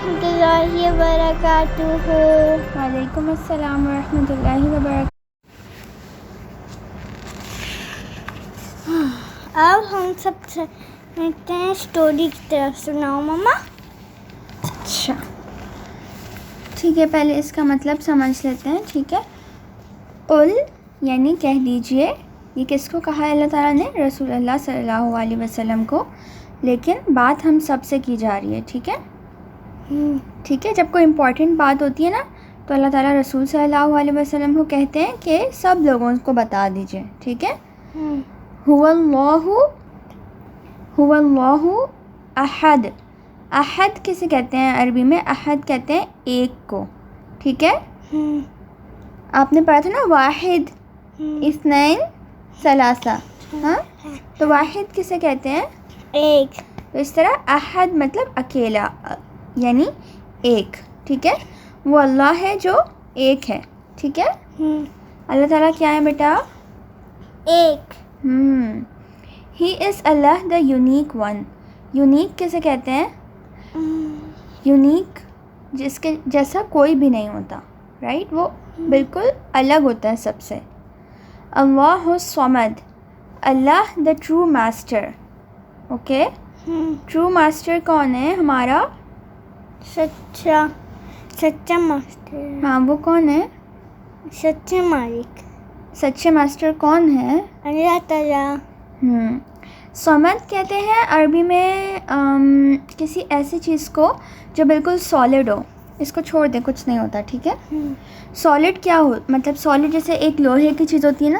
اللہ وبرکاتہ۔ وعلیکم السلام ورحمۃ اللہ وبرکاتہ۔ اب ہم سب سمجھتے ہیں اسٹوری کی طرف۔ سناؤ مما۔ اچھا ٹھیک ہے، پہلے اس کا مطلب سمجھ لیتے ہیں، ٹھیک ہے۔ قل یعنی کہہ دیجئے، یہ کس کو کہا ہے اللہ تعالیٰ نے؟ رسول اللہ صلی اللہ علیہ وسلم کو، لیکن بات ہم سب سے کی جا رہی ہے، ٹھیک ہے۔ ٹھیک ہے، جب کوئی امپورٹنٹ بات ہوتی ہے نا تو اللہ تعالیٰ رسول صلی اللہ علیہ وسلم کو کہتے ہیں کہ سب لوگوں کو بتا دیجئے، ٹھیک ہے۔ هو اللہ احد، احد کسے کہتے ہیں عربی میں؟ احد کہتے ہیں ایک کو، ٹھیک ہے۔ آپ نے پڑھا تھا نا واحد اثنین ثلاثہ، ہاں، تو واحد کسے کہتے ہیں؟ ایک۔ تو اس طرح احد مطلب اکیلا، یعنی ایک، ٹھیک ہے۔ وہ اللہ ہے جو ایک ہے، ٹھیک ہے۔ اللہ تعالیٰ کیا ہے بیٹا؟ ایک۔ ہی از اللہ دا یونیک ون، یونیک کسے کہتے ہیں؟ یونیک جس کے جیسا کوئی بھی نہیں ہوتا، رائٹ، وہ بالکل الگ ہوتا ہے سب سے۔ اللہ الصمد، اللہ the true master, okay. True master کون ہے ہمارا؟ سچا ماسٹر۔ ہاں، وہ کون ہے؟ سچے مالک۔ سچے ماسٹر کون ہے؟ اللہ تعالیٰ۔ صمد کہتے ہیں عربی میں کسی ایسی چیز کو جو بالکل سالڈ ہو، اس کو چھوڑ دیں، کچھ نہیں ہوتا، ٹھیک ہے۔ سالڈ کیا ہو مطلب؟ سالڈ جیسے ایک لوہے کی چیز ہوتی ہے نا،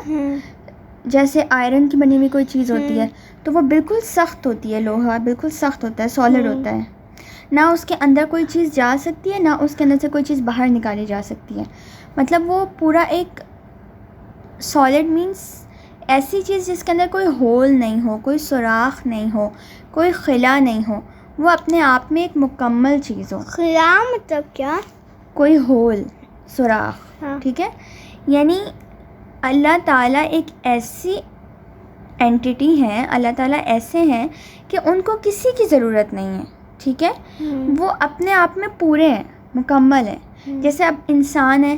جیسے آئرن کی بنی ہوئی کوئی چیز ہوتی ہے، تو وہ بالکل سخت ہوتی ہے، لوہا بالکل سخت ہوتا ہے، سالڈ ہوتا ہے، نہ اس کے اندر کوئی چیز جا سکتی ہے، نہ اس کے اندر سے کوئی چیز باہر نکالی جا سکتی ہے، مطلب وہ پورا ایک سالڈ مینس ایسی چیز جس کے اندر کوئی ہول نہیں ہو، کوئی سوراخ نہیں ہو، کوئی خلا نہیں ہو، وہ اپنے آپ میں ایک مکمل چیز ہو۔ خلا مطلب کیا؟ کوئی ہول، سوراخ، ٹھیک ہے۔ یعنی اللہ تعالیٰ ایک ایسی اینٹیٹی ہے، اللہ تعالیٰ ایسے ہیں کہ ان کو کسی کی ضرورت نہیں ہے، ٹھیک ہے۔ وہ اپنے آپ میں پورے ہیں، مکمل ہیں۔ جیسے اب انسان ہے،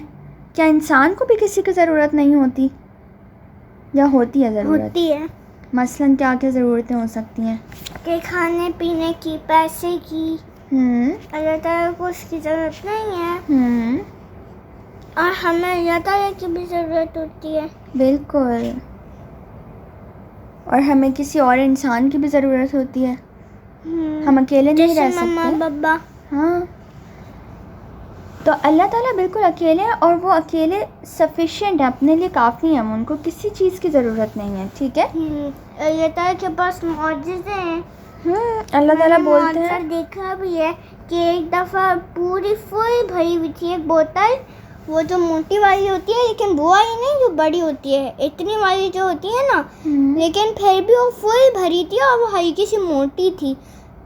کیا انسان کو بھی کسی کی ضرورت نہیں ہوتی یا ہوتی ہے ضرورت؟ ہوتی ہے۔ مثلاً کیا کیا ضرورتیں ہو سکتی ہیں؟ کہ کھانے پینے کی، پیسے کی، اللہ تعالیٰ کو اس کی ضرورت نہیں ہے، اور ہمیں اللہ تعالیٰ کی بھی ضرورت ہوتی ہے۔ بالکل، اور ہمیں کسی اور انسان کی بھی ضرورت ہوتی ہے، ہم اکیلے نہیں رہ جیسے مما سکتے۔ بابا۔ ہاں، تو اللہ تعالیٰ بالکل اکیلے ہیں، اور وہ اکیلے سفیشینٹ ہیں، اپنے لیے کافی ہیں، ان کو کسی چیز کی ضرورت نہیں ہے، ٹھیک ہے۔ اللہ تعالیٰ کے پاس معجزے ہیں۔ اللہ تعالیٰ بولتے ہیں، دیکھا بھی ہے کہ ایک دفعہ پوری فل بھری ہوئی تھی ایک بوتل، وہ جو موٹی والی ہوتی ہے، لیکن وہ والی نہیں جو بڑی ہوتی ہے، اتنی والی جو ہوتی ہے نا، لیکن پھر بھی وہ فل بھری تھی، اور وہ ہلکی سی موٹی تھی،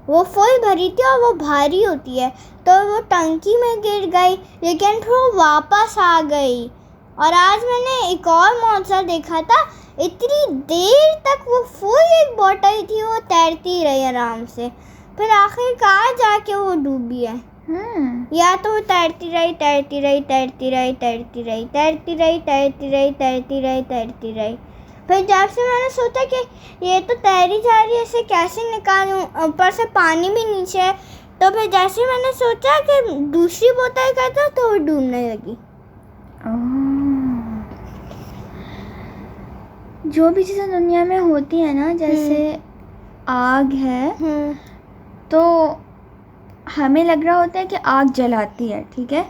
وہ فل بھری تھی اور وہ بھاری ہوتی ہے، تو وہ ٹنکی میں گر گئی، لیکن پھر وہ واپس آ گئی۔ اور آج میں نے ایک اور معجزہ دیکھا تھا، اتنی دیر تک وہ فل ایک بوتل تھی، وہ تیرتی رہی آرام سے، پھر آخر کار جا کے وہ ڈوبی ہے۔ یا تو وہ تیرتی رہی تیرتی رہی تیرتی رہی تیرتی رہی تیرتی رہی تیرتی رہی تیرتی رہی تیرتی رہی، پھر جب سے میں نے سوچا کہ یہ تو تیری جا رہی ہے، اسے کیسے نکالوں، اوپر سے پانی بھی نیچے ہے، تو پھر جیسے میں نے سوچا کہ دوسری بوتل کرتا تو وہ ڈوبنے لگی۔ جو بھی چیزیں دنیا میں ہوتی ہیں نا، جیسے آگ ہے، تو ہمیں لگ رہا ہوتا ہے کہ آگ جلاتی ہے، ٹھیک ہے،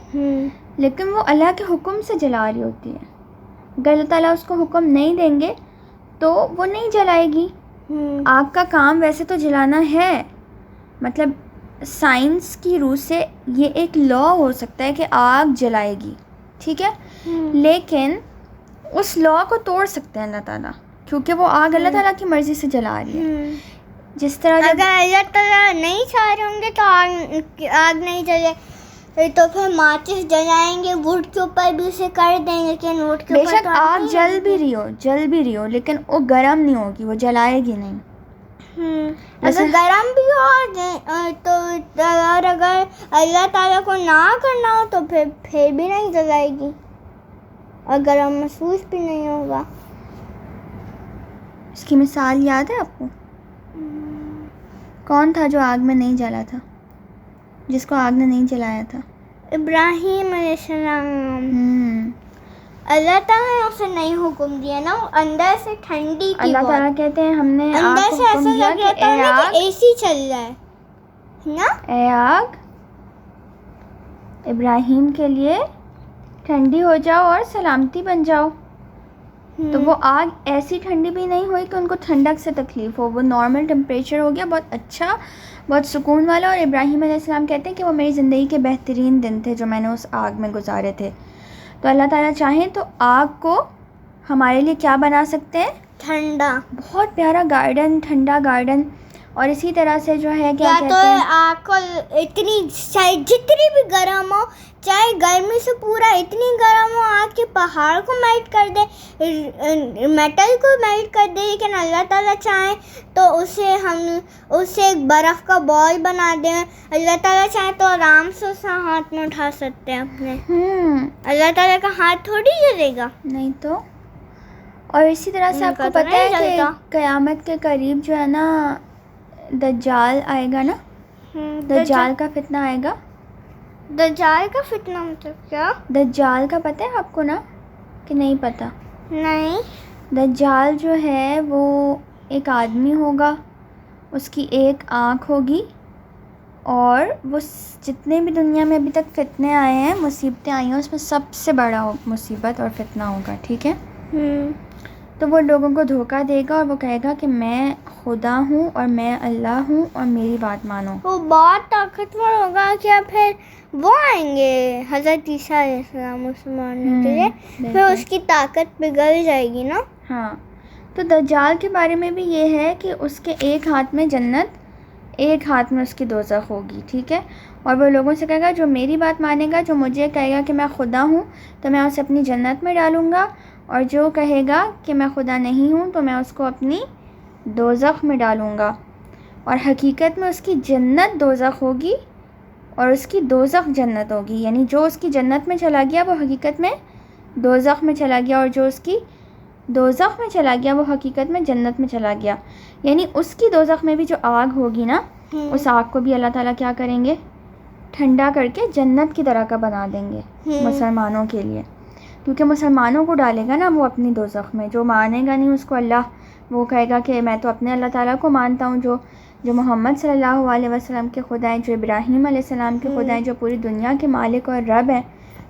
لیکن وہ اللہ کے حکم سے جلا رہی ہوتی ہے۔ اگر اللہ تعالیٰ اس کو حکم نہیں دیں گے تو وہ نہیں جلائے گی۔ آگ کا کام ویسے تو جلانا ہے، مطلب سائنس کی روح سے یہ ایک لا ہو سکتا ہے کہ آگ جلائے گی، ٹھیک ہے، لیکن اس لا کو توڑ سکتے ہیں اللہ تعالیٰ، کیونکہ وہ آگ اللہ تعالیٰ کی مرضی سے جلا رہی ہے۔ جس طرح اگر اللہ تعالیٰ نہیں چاہ رہے ہوں گے تو آگ نہیں جلے، تو پھر ماچس جلائیں گے، ووڈ کے اوپر بھی اسے کر دیں گے، لیکن ووڈ کے بے اوپر شک آگ جل بھی رہی ہو، لیکن وہ گرم نہیں ہوگی، وہ جلائے گی نہیں۔ اگر گرم بھی ہو تو اور اگر اللہ تعالیٰ کو نہ کرنا ہو تو پھر بھی نہیں جلائے گی، اور گرم محسوس بھی نہیں ہوگا. اس کی مثال یاد ہے آپ کو؟ کون تھا جو آگ میں نہیں جلا تھا، جس کو آگ نے نہیں جلایا تھا؟ ابراہیم علیہ السلام. اللہ تعالیٰ نے اسے نہیں حکم دیا نا، وہ اندر سے ٹھنڈی تھی. اللہ تعالیٰ کہتے ہیں ہم نے آگ اندر کو سے حکم ایسا دیا لگ کہ رہا اے تھا نا آگ، کہ اے سی چل رہا ہے نا. اے آگ ابراہیم کے لیے ٹھنڈی ہو جاؤ اور سلامتی بن جاؤ. تو وہ آگ ایسی ٹھنڈی بھی نہیں ہوئی کہ ان کو ٹھنڈک سے تکلیف ہو، وہ نارمل ٹمپریچر ہو گیا، بہت اچھا، بہت سکون والا. اور ابراہیم علیہ السلام کہتے ہیں کہ وہ میری زندگی کے بہترین دن تھے جو میں نے اس آگ میں گزارے تھے. تو اللہ تعالیٰ چاہیں تو آگ کو ہمارے لیے کیا بنا سکتے ہیں؟ ٹھنڈا، بہت پیارا گارڈن، ٹھنڈا گارڈن. اور اسی طرح سے جو ہے کیا یا کہتے تو ہیں، آگ کو اتنی چاہے جتنی بھی گرم ہو، چاہے گرمی سے پورا اتنی گرم ہو آگ کے پہاڑ کو میلٹ کر دے، میٹل کو میلٹ کر دے. لیکن اللہ تعالیٰ چاہیں تو اسے ایک برف کا بال بنا دیں. اللہ تعالیٰ چاہیں تو آرام سے اسے ہاتھ میں اٹھا سکتے ہیں اپنے. اللہ تعالیٰ کا ہاتھ تھوڑی جلے گا. نہیں تو. اور اسی طرح سے آپ کو پتہ ہے کہ قیامت کے قریب جو ہے نا دجال آئے گا نا، دجال کا فتنہ آئے گا. دجال کا فتنہ مطلب کیا؟ دجال کا پتہ ہے آپ کو نا کہ نہیں پتہ؟ نہیں. دجال جو ہے وہ ایک آدمی ہوگا، اس کی ایک آنکھ ہوگی، اور وہ جتنے بھی دنیا میں ابھی تک فتنے آئے ہیں، مصیبتیں آئی ہیں، اس میں سب سے بڑا مصیبت اور فتنہ ہوگا. ٹھیک ہے؟ تو وہ لوگوں کو دھوکہ دے گا اور وہ کہے گا کہ میں خدا ہوں اور میں اللہ ہوں اور میری بات مانو. وہ بہت طاقتور ہوگا. کیا پھر وہ آئیں گے حضرت عیسیٰ علیہ السلام مسلمانوں کے لیے، پھر اس کی طاقت بگڑ جائے گی نا. ہاں. تو دجال کے بارے میں بھی یہ ہے کہ اس کے ایک ہاتھ میں جنت، ایک ہاتھ میں اس کی دوزخ ہوگی. ٹھیک ہے؟ اور وہ لوگوں سے کہے گا جو میری بات مانے گا، جو مجھے کہے گا کہ میں خدا ہوں، تو میں اسے اپنی جنت میں ڈالوں گا، اور جو کہے گا کہ میں خدا نہیں ہوں تو میں اس کو اپنی دوزخ میں ڈالوں گا. اور حقیقت میں اس کی جنت دوزخ ہوگی اور اس کی دوزخ جنت ہوگی. یعنی جو اس کی جنت میں چلا گیا وہ حقیقت میں دوزخ میں چلا گیا، اور جو اس کی دوزخ میں چلا گیا وہ حقیقت میں جنت میں چلا گیا. یعنی اس کی دوزخ میں بھی جو آگ ہوگی نا، اس آگ کو بھی اللہ تعالیٰ کیا کریں گے؟ ٹھنڈا کر کے جنت کی طرح کا بنا دیں گے مسلمانوں کے لیے. کیونکہ مسلمانوں کو ڈالے گا نا وہ اپنی دوزخ میں. جو مانے گا نہیں اس کو اللہ، وہ کہے گا کہ میں تو اپنے اللہ تعالیٰ کو مانتا ہوں، جو محمد صلی اللہ علیہ وسلم کے خدا ہیں، جو ابراہیم علیہ السلام کے خدا ہیں، جو پوری دنیا کے مالک اور رب ہیں،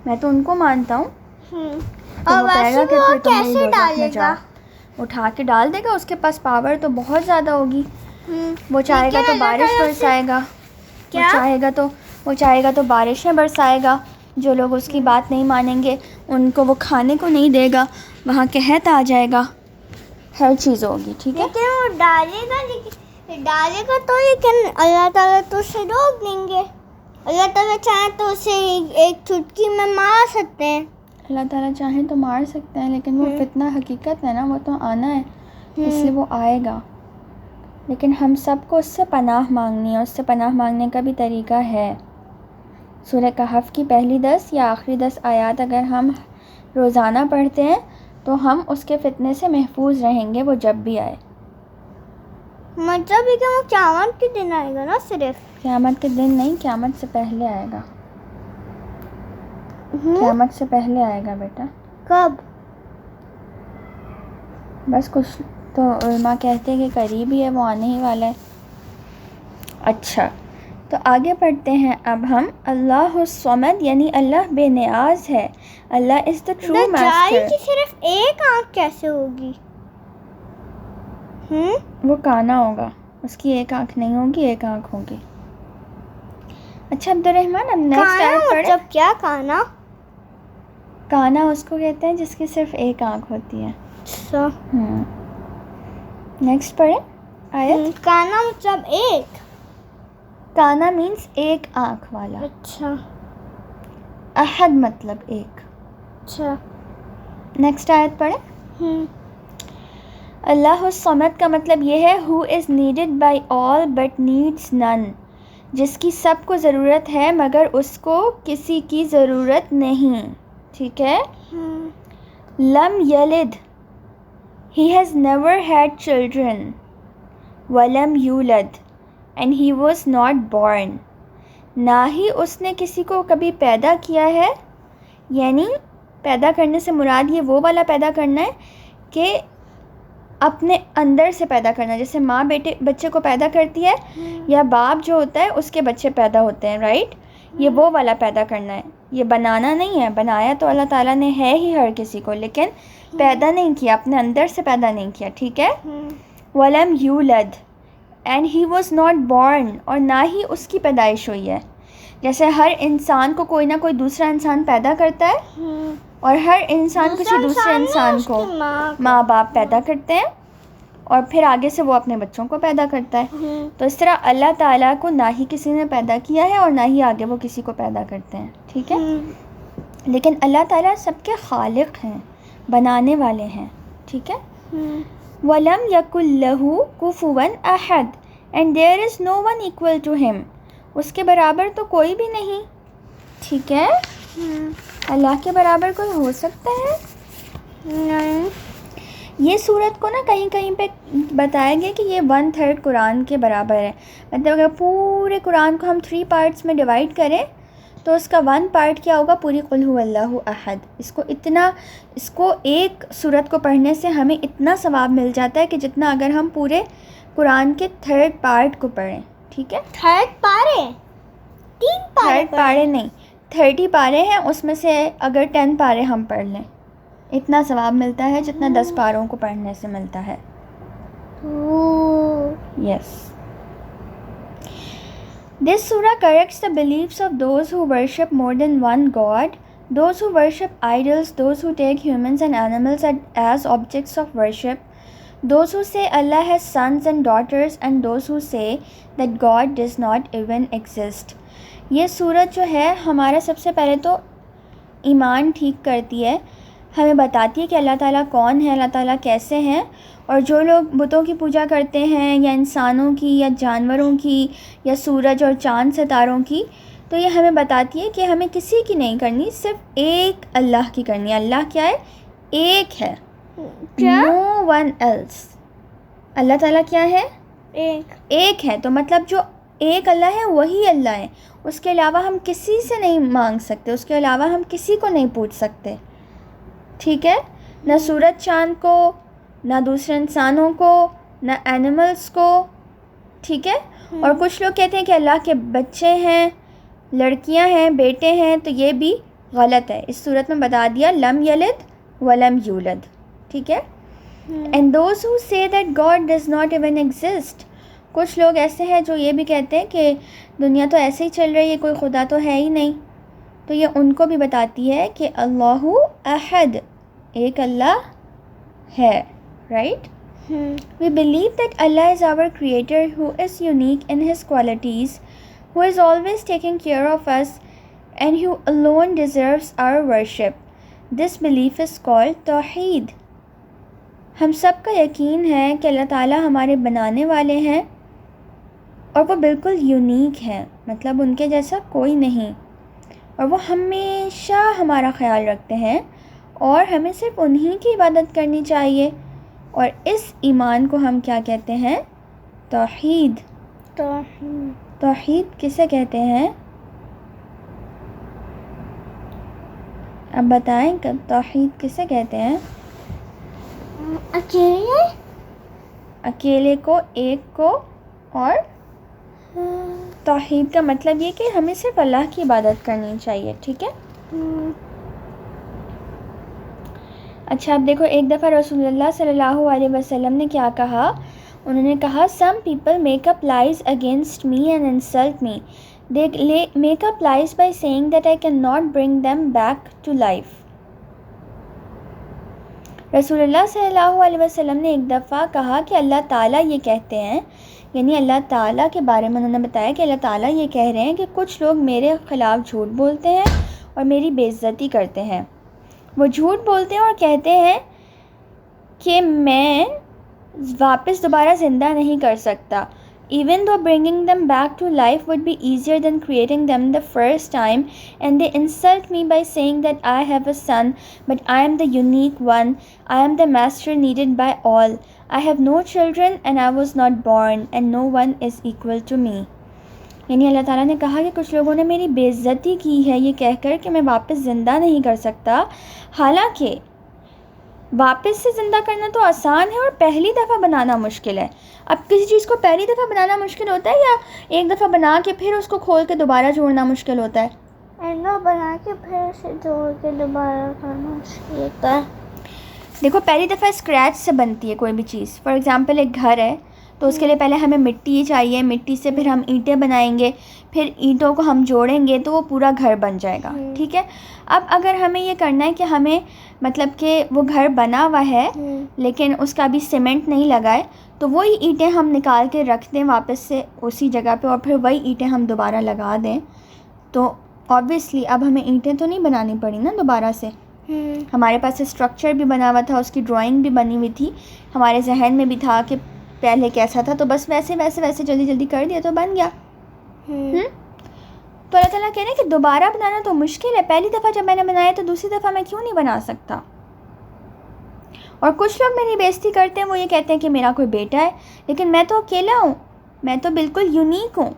میں تو ان کو مانتا ہوں. تو وہ کہے گا کہ پھر تم میری دوزخ میں جاؤ. اٹھا کے ڈال دے گا. اس کے پاس پاور تو بہت زیادہ ہوگی. وہ چاہے گا تو بارش برسائے گا، وہ چاہے گا تو بارشیں برسائے گا. جو لوگ اس کی بات نہیں مانیں گے ان کو وہ کھانے کو نہیں دے گا، وہاں قحط آ جائے گا، ہر چیز ہوگی. ٹھیک ہے؟ لیکن وہ ڈالے گا تو، لیکن اللہ تعالیٰ تو اسے روک دیں گے. اللہ تعالیٰ چاہیں تو اسے ایک چٹکی میں مار سکتے ہیں. اللہ تعالیٰ چاہیں تو مار سکتے ہیں، لیکن وہ فتنہ حقیقت ہے نا، وہ تو آنا ہے، اس لیے وہ آئے گا. لیکن ہم سب کو اس سے پناہ مانگنی ہے. اس سے پناہ مانگنے کا بھی طریقہ ہے. سورہ کہف کی پہلی 10 یا آخری 10 آیات اگر ہم روزانہ پڑھتے ہیں تو ہم اس کے فتنے سے محفوظ رہیں گے، وہ جب بھی آئے. مطلب ہے کہ وہ قیامت کے دن آئے گا نا؟ صرف قیامت کے دن نہیں، قیامت سے پہلے آئے گا. قیامت سے پہلے آئے گا بیٹا. کب؟ بس کچھ تو علماء کہتے ہیں کہ قریب ہی ہے، وہ آنے ہی والا ہے. اچھا، تو آگے پڑھتے ہیں اب ہم. اللہ الصمد یعنی اللہ بے نیاز ہے. اللہ از دا ٹرو دجال ماسٹر. کی صرف ایک آنکھ کیسے ہوگی؟ وہ کانا ہوگا، اس کی ایک آنکھ نہیں ہوگی، ایک آنکھ ہوگی. اچھا عبد الرحمن، اب نیکسٹ آیت پڑھیں. مطلب کیا کانا؟ کانا اس کو کہتے ہیں جس کی صرف ایک آنکھ ہوتی ہے. اچھا. نیکسٹ پڑھیں آیت. کانا مطلب ایک؟ کانا مینس ایک آنکھ والا. اچھا. احد مطلب ایک. اچھا. نیکسٹ آیت پڑھیں. اللہ الصمد کا مطلب یہ ہے who is needed by all but needs none، جس کی سب کو ضرورت ہے مگر اس کو کسی کی ضرورت نہیں، ٹھیک ہے. لم یلد، he has never had children. ولم یولد، and he was not born. نہ ہی اس نے کسی کو کبھی پیدا کیا ہے، یعنی پیدا کرنے سے مراد یہ وہ والا پیدا کرنا ہے کہ اپنے اندر سے پیدا کرنا، جیسے ماں بچے کو پیدا کرتی ہے یا باپ جو ہوتا ہے اس کے بچے پیدا ہوتے ہیں، رائٹ. یہ وہ والا پیدا کرنا ہے، یہ بنانا نہیں ہے. بنایا تو اللہ تعالیٰ نے ہے ہی ہر کسی کو، لیکن پیدا نہیں کیا، اپنے اندر سے پیدا نہیں کیا، ٹھیک ہے. ولم یولد and he was not born, اور نہ ہی اس کی پیدائش ہوئی ہے. جیسے ہر انسان کو کوئی نہ کوئی دوسرا انسان پیدا کرتا ہے، اور ہر انسان کسی دوسرے انسان کو ماں باپ پیدا کرتے ہیں، اور پھر آگے سے وہ اپنے بچوں کو پیدا کرتا ہے. تو اس طرح اللہ تعالیٰ کو نہ ہی کسی نے پیدا کیا ہے اور نہ ہی آگے وہ کسی کو پیدا کرتے ہیں، ٹھیک ہے. لیکن اللہ تعالیٰ سب کے خالق ہیں، بنانے والے ہیں، ٹھیک ہے. وَلَمْ يَكُنْ لَهُ كُفُوًا أَحَدٌ and there is no one equal to him، اس کے برابر تو کوئی بھی نہیں، ٹھیک ہے. اللہ کے برابر کوئی ہو سکتا ہے؟ نہیں. یہ صورت کو نا کہیں کہیں پہ بتایا گیا کہ یہ 1/3 قرآن کے برابر ہے. مطلب اگر پورے قرآن کو ہم 3 پارٹس میں ڈیوائڈ کریں تو اس کا 1 پارٹ کیا ہوگا؟ پوری قل هو اللہ احد. اس کو ایک صورت کو پڑھنے سے ہمیں اتنا ثواب مل جاتا ہے کہ جتنا اگر ہم پورے قرآن کے 3rd پارٹ کو پڑھیں، ٹھیک ہے. 3rd پارے 3 پارے 3rd پارے نہیں، 30 پارے ہیں، اس میں سے اگر 10 پارے ہم پڑھ لیں اتنا ثواب ملتا ہے جتنا 10 پاروں کو پڑھنے سے ملتا ہے. یس. This surah corrects the beliefs of those who worship more than one God, those who worship idols, those who take humans and animals as objects of worship, those who say Allah has sons and daughters, and those who say that God does not even exist. یہ سورت جو ہے ہمارا سب سے پہلے تو ایمان ٹھیک کرتی ہے، ہمیں بتاتی ہے کہ اللہ تعالیٰ کون ہے، اللہ تعالیٰ کیسے ہیں. اور جو لوگ بتوں کی پوجا کرتے ہیں یا انسانوں کی یا جانوروں کی یا سورج اور چاند ستاروں کی، تو یہ ہمیں بتاتی ہے کہ ہمیں کسی کی نہیں کرنی، صرف ایک اللہ کی کرنی ہے. اللہ کیا ہے؟ ایک ہے. No one else. اللہ تعالیٰ کیا ہے؟ ایک ہے. تو مطلب جو ایک اللہ ہے وہی اللہ ہے، اس کے علاوہ ہم کسی سے نہیں مانگ سکتے، اس کے علاوہ ہم کسی کو نہیں پوچھ سکتے، ٹھیک ہے. نہ سورج چاند کو، نہ دوسرے انسانوں کو، نہ اینیملس کو، ٹھیک ہے. اور کچھ لوگ کہتے ہیں کہ اللہ کے بچے ہیں، لڑکیاں ہیں، بیٹے ہیں، تو یہ بھی غلط ہے. اس صورت میں بتا دیا لم یلد ولم یولد، ٹھیک ہے. اینڈ دوز ہو سے that God does not even exist, کچھ لوگ ایسے ہیں جو یہ بھی کہتے ہیں کہ دنیا تو ایسے ہی چل رہی ہے، کوئی خدا تو ہے ہی نہیں. تو یہ ان کو بھی بتاتی ہے کہ اللہ احد، ایک اللہ ہے، right. We believe that Allah is our creator who is unique in his qualities, who is always taking care of us, and who alone deserves our worship. This belief is called Tawheed. ہم سب کا یقین ہے کہ اللہ تعالیٰ ہمارے بنانے والے ہیں اور وہ بالکل یونیک ہیں، مطلب ان کے جیسا کوئی نہیں، اور وہ ہمیشہ ہمارا خیال رکھتے ہیں اور ہمیں صرف انہی کی عبادت کرنی چاہیے. اور اس ایمان کو ہم کیا کہتے ہیں؟ توحید. توحید کسے کہتے ہیں؟ اب بتائیں کہ توحید کسے کہتے ہیں؟ اکیلے کو، ایک کو. اور توحید کا مطلب یہ کہ ہمیں صرف اللہ کی عبادت کرنی چاہیے، ٹھیک ہے. اچھا اب دیکھو، ایک دفعہ رسول اللہ صلی اللہ علیہ وسلم نے کیا کہا؟ انہوں نے کہا some people make up lies against me and insult me. They make up lies by saying that I cannot bring them back to life. رسول اللہ صلی اللہ علیہ وسلم نے ایک دفعہ کہا کہ اللہ تعالیٰ یہ کہتے ہیں، یعنی اللہ تعالیٰ کے بارے میں انہوں نے بتایا کہ اللہ تعالیٰ یہ کہہ رہے ہیں کہ کچھ لوگ میرے خلاف جھوٹ بولتے ہیں اور میری بے عزتی کرتے ہیں. وہ جھوٹ بولتے ہیں اور کہتے ہیں کہ میں واپس دوبارہ زندہ نہیں کر سکتا. Even though bringing them back to life would be easier than creating them the first time, and they insult me by saying that I have a son, but I am the unique one. I am the master needed by all. I have no children and I was not born, and no one is equal to me. یعنی اللہ تعالیٰ نے کہا کہ کچھ لوگوں نے میری بے عزتی کی ہے یہ کہہ کر کہ میں واپس زندہ نہیں کر سکتا، حالانکہ واپس سے زندہ کرنا تو آسان ہے اور پہلی دفعہ بنانا مشکل ہے. اب کسی چیز کو پہلی دفعہ بنانا مشکل ہوتا ہے یا ایک دفعہ بنا کے پھر اس کو کھول کے دوبارہ جوڑنا مشکل ہوتا ہے؟ ایک دفعہ بنا کے پھر اسے جوڑ کے دوبارہ کرنا مشکل ہوتا ہے. دیکھو پہلی دفعہ اسکریچ سے بنتی ہے کوئی بھی چیز. فار ایگزامپل ایک گھر ہے تو اس کے لیے پہلے ہمیں مٹی چاہیے، مٹی سے پھر ہم اینٹیں بنائیں گے، پھر اینٹوں کو ہم جوڑیں گے تو وہ پورا گھر بن جائے گا. ٹھیک ہے، اب اگر ہمیں یہ کرنا ہے کہ ہمیں مطلب کہ وہ گھر بنا ہوا ہے لیکن اس کا ابھی سیمنٹ نہیں لگا ہے، تو وہی اینٹیں ہم نکال کے رکھ دیں واپس سے اسی جگہ پہ اور پھر وہی اینٹیں ہم دوبارہ لگا دیں، تو آبویسلی اب ہمیں اینٹیں تو نہیں بنانی پڑی نا دوبارہ سے. ہمارے پاس اسٹرکچر بھی بنا ہوا تھا، اس کی ڈرائنگ بھی بنی ہوئی تھی، ہمارے ذہن میں بھی تھا کہ پہلے کیسا تھا، تو بس ویسے جلدی کر دیا تو بن گیا. تو اللہ تعالیٰ کہہ رہے ہیں کہ دوبارہ بنانا تو مشکل ہے، پہلی دفعہ جب میں نے بنایا تو دوسری دفعہ میں کیوں نہیں بنا سکتا. اور کچھ لوگ میری بے عزتی کرتے ہیں، وہ یہ کہتے ہیں کہ میرا کوئی بیٹا ہے، لیکن میں تو اکیلا ہوں، میں تو بالکل یونیک ہوں،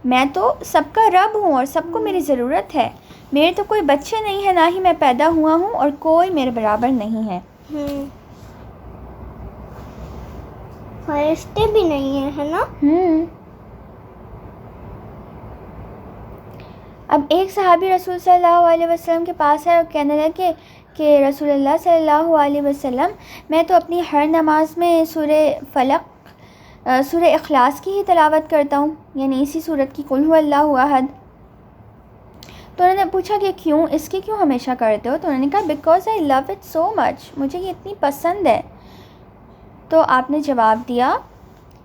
میں تو سب کا رب ہوں اور سب کو میری ضرورت ہے. میرے تو کوئی بچے نہیں ہیں، نہ ہی میں پیدا ہوا ہوں اور کوئی میرے برابر نہیں ہے. فرشتے بھی نہیں ہیں، ہے نا. اب ایک صحابی رسول صلی اللہ علیہ وسلم کے پاس ہے اور کہنے لگے کہ رسول اللہ صلی اللہ علیہ وسلم، میں تو اپنی ہر نماز میں سورہ فلق، سورہ اخلاص کی ہی تلاوت کرتا ہوں، یعنی اسی سورت کی قل هو اللہ احد. تو انہوں نے پوچھا کہ کیوں، اس کی کیوں ہمیشہ کرتے ہو؟ تو انہوں نے کہا because I love it so مچ، مجھے یہ اتنی پسند ہے. تو آپ نے جواب دیا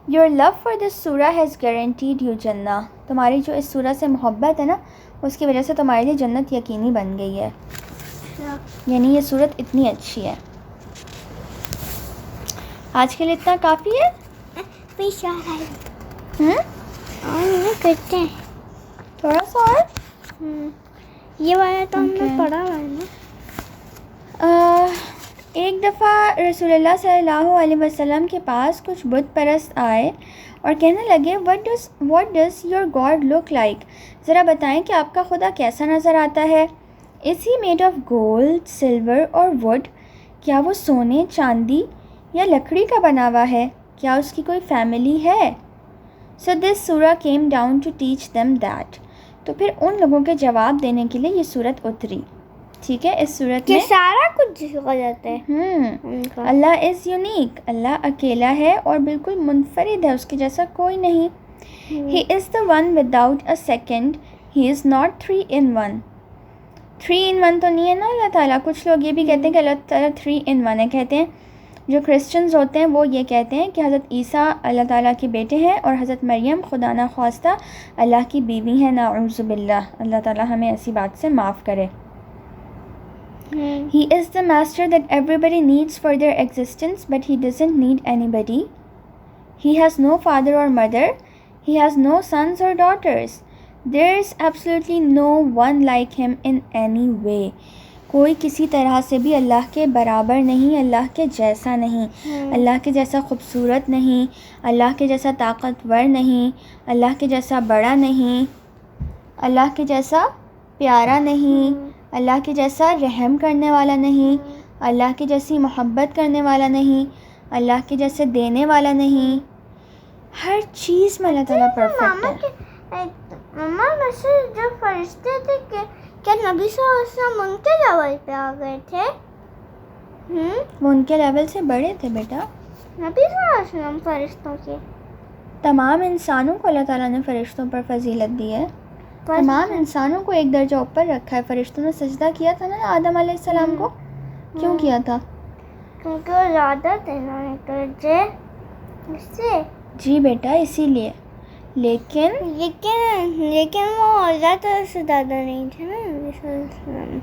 یور لو فار دس سورہ ہیز گارنٹیڈ یو جنہ، تمہاری جو اس سورہ سے محبت ہے نا اس کی وجہ سے تمہارے لیے جنت یقینی بن گئی ہے. یعنی یہ سورت اتنی اچھی ہے. آج کے لیے اتنا کافی ہے. کرتے ہیں تھوڑا سا اور. یہ والا تو ہم نے پڑھا ہوا ہے نا. ایک دفعہ رسول اللہ صلی اللہ علیہ وسلم کے پاس کچھ بت پرست آئے اور کہنے لگے what does your God look like؟ ذرا بتائیں کہ آپ کا خدا کیسا نظر آتا ہے. Is he made of gold, silver or wood؟ کیا وہ سونے، چاندی یا لکڑی کا بنا ہوا ہے؟ کیا اس کی کوئی فیملی ہے؟ So this surah came down to teach them that. تو پھر ان لوگوں کے جواب دینے کے لیے یہ سورت اتری. ٹھیک ہے، اس صورت میں سارا کچھ ہو جاتا ہے. اللہ از یونیک، اللہ اکیلا ہے اور بالکل منفرد ہے، اس کے جیسا کوئی نہیں. He is the one without a second, he is not 3 in 1. 3 in 1 تو نہیں ہے نا اللہ تعالیٰ. کچھ لوگ یہ بھی کہتے ہیں کہ اللہ تعالیٰ 3 in 1 ہے. کہتے ہیں جو کرسچنز ہوتے ہیں وہ یہ کہتے ہیں کہ حضرت عیسیٰ اللہ تعالیٰ کے بیٹے ہیں اور حضرت مریم خدا نخواستہ اللہ کی بیوی ہیں. نعوذ باللہ، اللہ تعالیٰ ہمیں ایسی بات سے معاف کرے. He is the master that everybody needs for their existence, but he doesn't need anybody. He has no father or mother. He has no sons or daughters. There is absolutely no one like him in any way. کوئی کسی طرح سے بھی اللہ کے برابر نہیں، اللہ کے جیسا نہیں، اللہ کے جیسا خوبصورت نہیں، اللہ کے جیسا طاقتور نہیں، اللہ کے جیسا بڑا نہیں، اللہ کے جیسا پیارا نہیں، اللہ کے جیسا رحم کرنے والا نہیں، اللہ کے جیسی محبت کرنے والا نہیں، اللہ کے جیسے دینے والا نہیں. ہر چیز میں اللہ تعالیٰ پرفیکٹ ہے. مما ویسے جو فرشتے تھے کیا نبی صلی اللہ علیہ وسلم ان کے لیول پہ آ گئے تھے؟ وہ ان کے لیول سے بڑے تھے بیٹا. نبی صلی اللہ علیہ وسلم فرشتوں کے، تمام انسانوں کو اللہ تعالیٰ نے فرشتوں پر فضیلت دی ہے. تمام انسانوں کو ایک درجہ اوپر رکھا ہے. فرشتوں نے سجدہ کیا تھا نا آدم علیہ السلام کو. کیوں کیا تھا؟ کیونکہ وہ زیادہ تھے نا درجے اس سے. جی بیٹا اسی لیے. لیکن وہ اللہ تعالیٰ سے زیادہ نہیں تھے نا نبی صلی اللہ علیہ وسلم.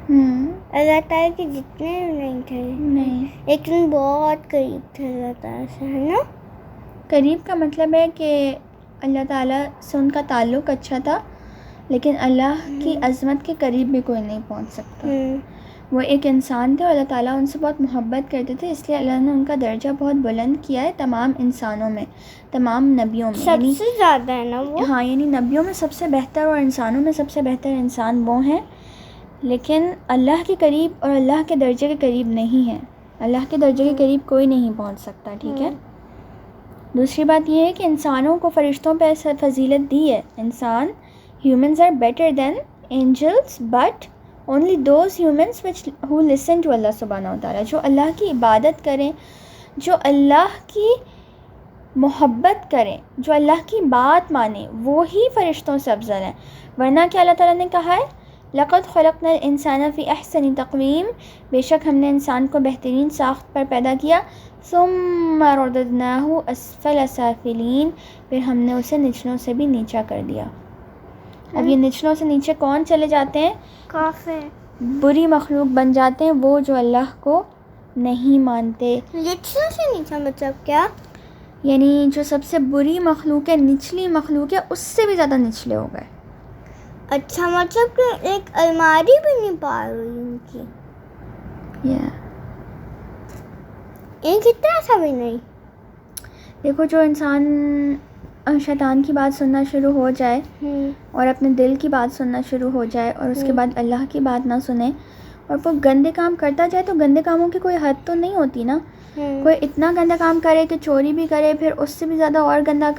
اللہ تعالیٰ کے جتنے نہیں تھے نہیں، لیکن بہت قریب تھے اللہ تعالیٰ سے، ہے نا؟ قریب کا مطلب ہے کہ اللہ تعالیٰ سے ان کا تعلق اچھا تھا، لیکن اللہ کی عظمت کے قریب بھی کوئی نہیں پہنچ سکتا۔ وہ ایک انسان تھے اور اللہ تعالیٰ ان سے بہت محبت کرتے تھے، اس لیے اللہ نے ان کا درجہ بہت بلند کیا ہے تمام انسانوں میں، تمام نبیوں میں، سب سے زیادہ ہے نا وہ؟ ہاں، یعنی نبیوں میں سب سے بہتر اور انسانوں میں سب سے بہتر انسان وہ ہیں، لیکن اللہ کے قریب اور اللہ کے درجے کے قریب نہیں ہے۔ اللہ کے درجے کے قریب کوئی نہیں پہنچ سکتا، ٹھیک ہے؟ دوسری بات یہ ہے کہ انسانوں کو فرشتوں پہ فضیلت دی ہے۔ انسان humans are better than angels but only those humans who listen to Allah سبحانہ وتعالیٰ، جو اللہ کی عبادت کریں، جو اللہ کی محبت کریں، جو اللہ کی بات مانیں، وہی فرشتوں سے افضل ہیں۔ ورنہ کہ اللہ تعالیٰ نے کہا ہے لَقَدْ خَلَقْنَا الْإِنسَانَ فِي أَحْسَنِ تَقْوِيمٍ، بے شک ہم نے انسان کو بہترین ساخت پر پیدا کیا، ثُمَّ رَدَدْنَاهُ أَسْفَلَ سَافِلِينَ، پھر ہم نے اسے نچلوں سے بھی نیچا کر دیا۔ اب یہ نچلوں سے نیچے کون چلے جاتے ہیں؟ کافر، بری مخلوق بن جاتے ہیں، وہ جو اللہ کو نہیں مانتے۔ نچلوں سے نیچا مطلب کیا؟ یعنی جو سب سے بری مخلوق ہے، نچلی مخلوق ہے، اس سے بھی زیادہ نچلے ہو گئے۔ اچھا، مطلب کہ ایک الماری بھی نہیں پا رہی ان کی، ایک اتنا سا بھی نہیں۔ دیکھو، جو انسان شیطان کی بات سننا شروع ہو جائے اور اپنے دل کی بات سننا شروع ہو جائے اور اس کے بعد اللہ کی بات نہ سنے اور وہ گندے کام کرتا جائے، تو گندے کاموں کی کوئی حد تو نہیں ہوتی نا۔ کوئی اتنا گندا کام کرے کہ چوری بھی کرے، پھر اس سے بھی زیادہ اور گندا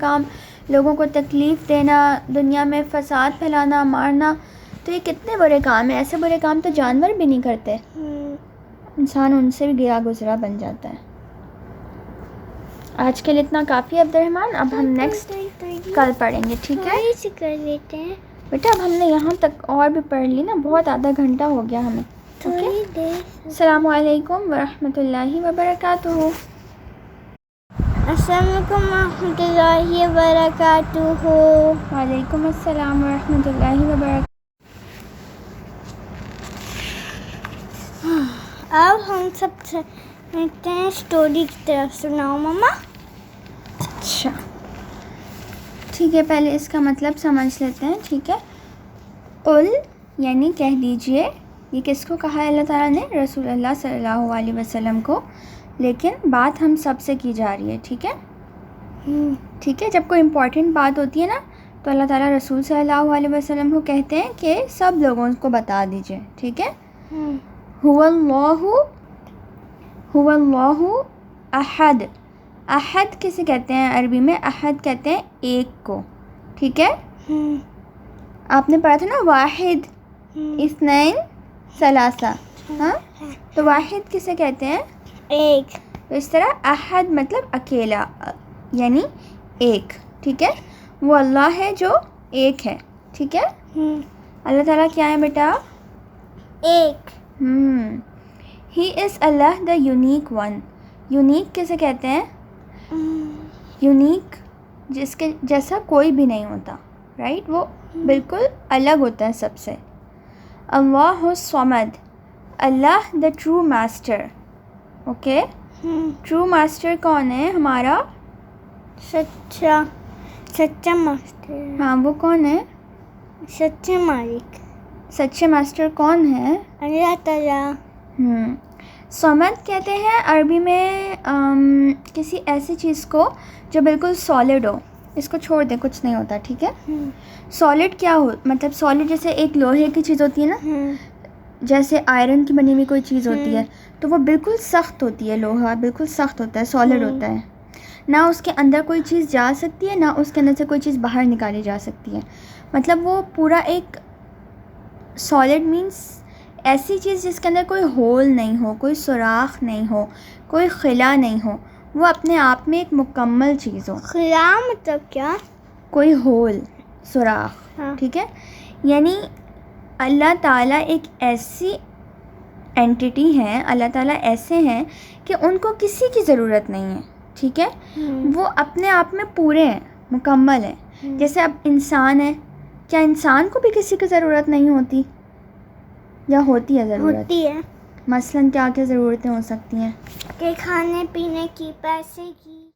کام، لوگوں کو تکلیف دینا، دنیا میں فساد پھیلانا، مارنا، تو یہ کتنے برے کام ہیں۔ ایسے برے کام تو جانور بھی نہیں کرتے، انسان ان سے بھی گرا گزرا بن جاتا ہے۔ آج کے لیے اتنا کافی ہے عبد الرحمن، اب ہم نیکسٹ کل پڑھیں گے، ٹھیک ہے؟ ایسے کر لیتے ہیں بیٹا، اب ہم نے یہاں تک اور بھی پڑھ لی نا، بہت آدھا گھنٹہ ہو گیا ہمیں۔ تھوڑی دیر۔ السلام علیکم ورحمۃ اللہ وبرکاتہ۔ السلام علیکم ورحمۃ اللہ وبرکاتہ۔ وعلیکم السلام ورحمۃ اللہ وبرکاتہ۔ اب ہم سب سمجھتے ہیں اسٹوری کی طرف، سناؤ مما۔ اچھا ٹھیک ہے، پہلے اس کا مطلب سمجھ لیتے ہیں، ٹھیک ہے؟ قل یعنی کہہ دیجئے، یہ کس کو کہا ہے اللہ تعالیٰ نے؟ رسول اللہ صلی اللہ علیہ وسلم کو، لیکن بات ہم سب سے کی جا رہی ہے، ٹھیک ہے؟ ٹھیک ہے، جب کوئی امپورٹنٹ بات ہوتی ہے نا تو اللہ تعالیٰ رسول صلی اللہ علیہ وسلم کو کہتے ہیں کہ سب لوگوں کو بتا دیجئے، ٹھیک ہے؟ هو اللہ احد، احد کسے کہتے ہیں عربی میں؟ احد کہتے ہیں ایک کو، ٹھیک ہے؟ آپ نے پڑھا تھا نا واحد، اثنین، ثلاثہ، ہاں؟ تو واحد کسے کہتے ہیں؟ ایک۔ تو اس طرح احد مطلب اکیلا، یعنی ایک، ٹھیک ہے؟ وہ اللہ ہے جو ایک ہے، ٹھیک ہے؟ اللہ تعالیٰ کیا ہے بیٹا؟ ایک۔ ہی از اللہ دا یونیک ون، یونیک کسے کہتے ہیں؟ یونیک جس کے جیسا کوئی بھی نہیں ہوتا، رائٹ؟ وہ بالکل الگ ہوتا ہے سب سے۔ اللہ الصمد، اللہ the true master, okay? True master کون ہے ہمارا؟ سچا ماسٹر۔ ہاں، وہ کون ہے؟ سچے مالک۔ سچے ماسٹر کون ہے؟ اللہ تعالیٰ۔ صمد کہتے ہیں عربی میں کسی ایسی چیز کو جو بالکل سالڈ ہو، اس کو چھوڑ دیں، کچھ نہیں ہوتا، ٹھیک ہے؟ سالڈ کیا ہو مطلب؟ سالڈ جیسے ایک لوہے کی چیز ہوتی ہے نا، جیسے آئرن کی بنی ہوئی کوئی چیز ہوتی ہے، تو وہ بالکل سخت ہوتی ہے، لوہا بالکل سخت ہوتا ہے، سالڈ ہوتا ہے، نہ اس کے اندر کوئی چیز جا سکتی ہے، نہ اس کے اندر سے کوئی چیز باہر نکالی جا سکتی ہے، مطلب وہ پورا ایک سالڈ مینس ایسی چیز جس کے اندر کوئی ہول نہیں ہو، کوئی سوراخ نہیں ہو، کوئی خلا نہیں ہو، وہ اپنے آپ میں ایک مکمل چیز ہو۔ خلا مطلب کیا؟ کوئی ہول، سوراخ، ٹھیک ہے؟ یعنی اللہ تعالیٰ ایک ایسی اینٹیٹی ہیں، اللہ تعالیٰ ایسے ہیں کہ ان کو کسی کی ضرورت نہیں ہے، ٹھیک ہے؟ وہ اپنے آپ میں پورے ہیں، مکمل ہیں۔ جیسے اب انسان ہے، کیا انسان کو بھی کسی کی ضرورت نہیں ہوتی؟ یا ہوتی ہے ضرورت؟ ہوتی ہے مثلاً کیا کیا ضرورتیں ہو سکتی ہیں؟ کہ کھانے پینے کی، پیسے کی،